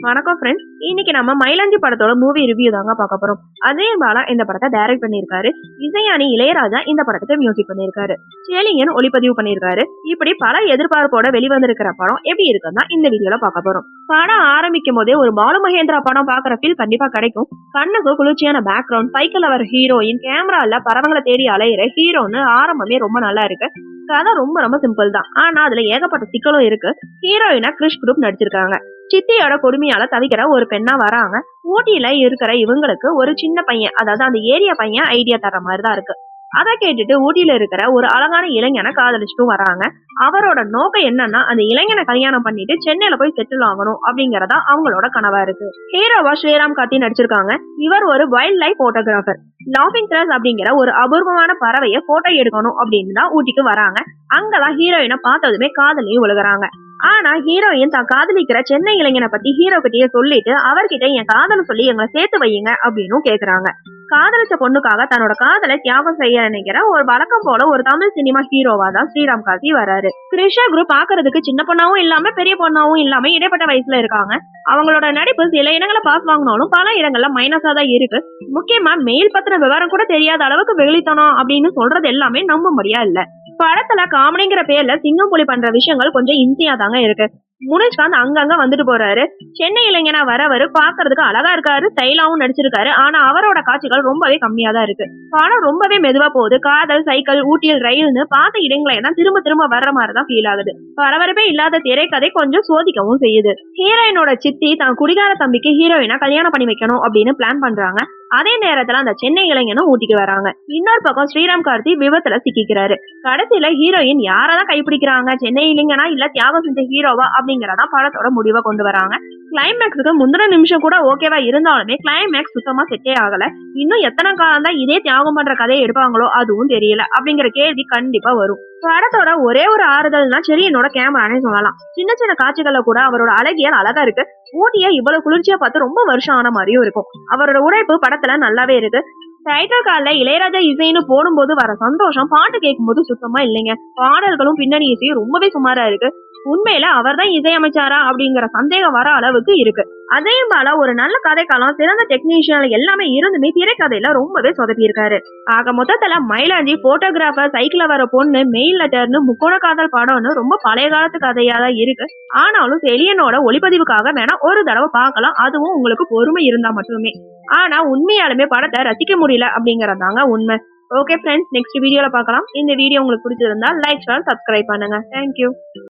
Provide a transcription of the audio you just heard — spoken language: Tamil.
வணக்கம் ஃப்ரெண்ட்ஸ். இன்னைக்கு நம்ம மயிலாஞ்சி படத்தோட மூவி ரிவ்யூ தாங்க பார்க்க போறோம். அஜய் பாலா இந்த படத்தை டைரக்ட் பண்ணியிருக்காரு. இசைஞானி இளையராஜா இந்த படத்துக்கு மியூசிக் பண்ணியிருக்காரு. சேலிங்கன் ஒளிப்பதிவு பண்ணியிருக்காரு. இப்படி பல எதிர்பார்ப்போட வெளிவந்திருக்கிற படம் எப்படி இருக்குன்னா இந்த வீடியோல பார்க்க போறோம். படம் ஆரம்பிக்கும் போதே ஒரு பாலு மகேந்திரா படம் பாக்குற ஃபீல் கண்டிப்பா கிடைக்கும். கண்ணுக்கு குளிர்ச்சியான பேக்ரவுண்ட், சைக்கிள் வர ஹீரோயின், கேமரால பறவங்களை தேடி அலையிற ஹீரோன்னு ஆரம்பமே ரொம்ப நல்லா இருக்கு. கதை ரொம்ப ரொம்ப சிம்பிள் தான். ஆனா அதுல ஏகப்பட்ட சிக்கலும் இருக்கு. ஹீரோயினா கிறிஷ் குரூப் நடிச்சிருக்காங்க. சித்தியோட கொடுமையால தவிக்கிற ஒரு பெண்ணா வராங்க. ஊட்டியில இருக்கிற இவங்களுக்கு ஒரு சின்ன பையன், அதாவது அந்த ஏரியா பையன் ஐடியா தர மாதிரிதான் இருக்கு. அதை கேட்டுட்டு ஊட்டியில இருக்கிற ஒரு அழகான இளைஞனை காதலிச்சுட்டும் வராங்க. அவரோட நோக்கம் என்னன்னா அந்த இளைஞனை கல்யாணம் பண்ணிட்டு சென்னையில போய் செட்டில் ஆகணும் அப்படிங்கறதா அவங்களோட கனவா இருக்கு. ஹீரோவா ஸ்ரீராம் கார்த்தி நடிச்சிருக்காங்க. இவர் ஒரு வைல்ட் லைஃப் போட்டோகிராஃபர். லாஃபிங் த்ரஸ் அப்படிங்கிற ஒரு அபூர்வமான பறவைய போட்டோ எடுக்கணும் அப்படின்னு தான் ஊட்டிக்கு வராங்க. அங்கதான் ஹீரோயினை பார்த்ததுமே காதலையும் விழுகுறாங்க. ஆனா ஹீரோயின் தான் காதலிக்கிற சென்னை இளைஞனை பத்தி ஹீரோ கிட்டயே சொல்லிட்டு அவர்கிட்ட என் காதல் சொல்லி எங்களை சேர்த்து வையுங்க அப்படின்னு கேக்குறாங்க. காதலிச்ச பொண்ணுக்காக தன்னோட காதலை தியாகம் செய்ய நினைக்கிற ஒரு வழக்கம் போல ஒரு தமிழ் சினிமா ஹீரோவா தான் ஸ்ரீராம் கார்த்தி வராரு. கிருஷா குரூப் பாக்குறதுக்கு சின்ன பொண்ணாவும் இல்லாம பெரிய பொண்ணாவும் இல்லாம இடைப்பட்ட வயசுல இருக்காங்க. அவங்களோட நடிப்பு சில இடங்களை பாஸ் வாங்கினாலும் பல இடங்கள்ல மைனஸா தான் இருக்கு. முக்கியமா மெயில் பத்திர விவரம் கூட தெரியாத அளவுக்கு வெளித்தனம் அப்படின்னு சொல்றது எல்லாமே நம்பும்படியா இல்ல. படத்துல காமெடிங்கிற பேர்ல சிங்கம் புலி பண்ற விஷயங்கள் கொஞ்சம் இன்சியா தாங்க இருக்கு. முனிஷ்காந்த் அங்கங்க வந்துட்டு போறாரு. சென்னை இளைஞனா வரவரு பாக்குறதுக்கு அழகா இருக்காரு, ஸ்டைலாவும் நடிச்சிருக்காரு. ஆனா அவரோட காட்சிகள் ரொம்பவே கம்மியா தான் இருக்கு. படம் ரொம்பவே மெதுவா போகுது. காதல், சைக்கிள், ஊட்டியில் ரயில்னு பார்த்த இடங்களை தான் திரும்ப திரும்ப வர்ற மாதிரிதான் ஃபீல் ஆகுது. பரபரப்பே இல்லாத திரைக்கதை கொஞ்சம் சோதிக்கவும் செய்யுது. ஹீரோயினோட சித்தி தான் குடிகார தம்பிக்கு ஹீரோயினா கல்யாணம் பண்ணி வைக்கணும் அப்படின்னு பிளான் பண்றாங்க. அதே நேரத்துல அந்த சென்னை இளைஞனும் ஊட்டிக்கு வராங்க. இன்னொரு பக்கம் ஸ்ரீராம் கார்த்தி விபத்துல சிக்கிக்கிறாரு. கடைசியில ஹீரோயின் யாரதான் கைப்பிடிக்கிறாங்க, சென்னை இளைஞனா இல்ல தியாகம் செஞ்ச ஹீரோவா அப்படிங்கறதான் படத்தோட முடிவை கொண்டு வராங்க. கிளைமேக்ஸுக்கு முந்தின நிமிஷம் கூட ஓகேவா இருந்தாலுமே கிளைமேக்ஸ் சுத்தமா செட்டே ஆகல. இன்னும் எத்தனை காலம் தான் இதே தியாகம் பண்ற கதையை எடுப்பாங்களோ அதுவும் தெரியல அப்படிங்கிற கேள்வி கண்டிப்பா வரும். படத்தோட ஒரே ஒரு ஆறுதல்னா செரியனோட கேமரானே சொல்லலாம். சின்ன சின்ன காட்சிகள்ல கூட அவரோட அழகியல் அழகா இருக்கு. ஊட்டிய இவ்வளவு குளிர்ச்சியா பார்த்து ரொம்ப வருஷம் ஆன மாதிரியும் இருக்கும். அவரோட உழைப்பு படத்துல நல்லாவே இருக்கு. டைட்டில் கார்டுல இளையராஜா இசைன்னு போடும்போது வர சந்தோஷம் பாட்டு கேட்கும் போது சுத்தமா இல்லைங்க. பாடல்களும் பின்னணி இசையும் ரொம்பவே சுமாரா இருக்கு. உண்மையில அவர் தான் இசையமைச்சாரா அப்படிங்கிற சந்தேகம் வர அளவுக்கு இருக்கு. அதே போல ஒரு நல்ல கதைக்காலம், சிறந்த டெக்னீஷியன் எல்லாமே இருந்துமே திரைக்கதையில ரொம்பவே சொதப்பி இருக்காரு. ஆக மொத்தத்துல மயிலாஞ்சி, போட்டோகிராஃபர், சைக்கிள்ல வர பொண்ணு, மெயில் லெட்டர்னு முக்கோண காதல் படம்னு ரொம்ப பழைய காலத்து கதையா தான் இருக்கு. ஆனாலும் செலியனோட ஒளிப்பதிவுக்காக வேணா ஒரு தடவை பார்க்கலாம். அதுவும் உங்களுக்கு பொறுமை இருந்தா மட்டுமே. ஆனா உண்மையாலுமே படத்தை ரசிக்க முடியல அப்படிங்கறதாங்க உண்மை. ஓகே ஃப்ரெண்ட்ஸ், நெக்ஸ்ட் வீடியோல பார்க்கலாம். இந்த வீடியோ உங்களுக்கு பிடிச்சிருந்தா லைக், ஷேர், சப்ஸ்கிரைப் பண்ணுங்க. தேங்க்யூ.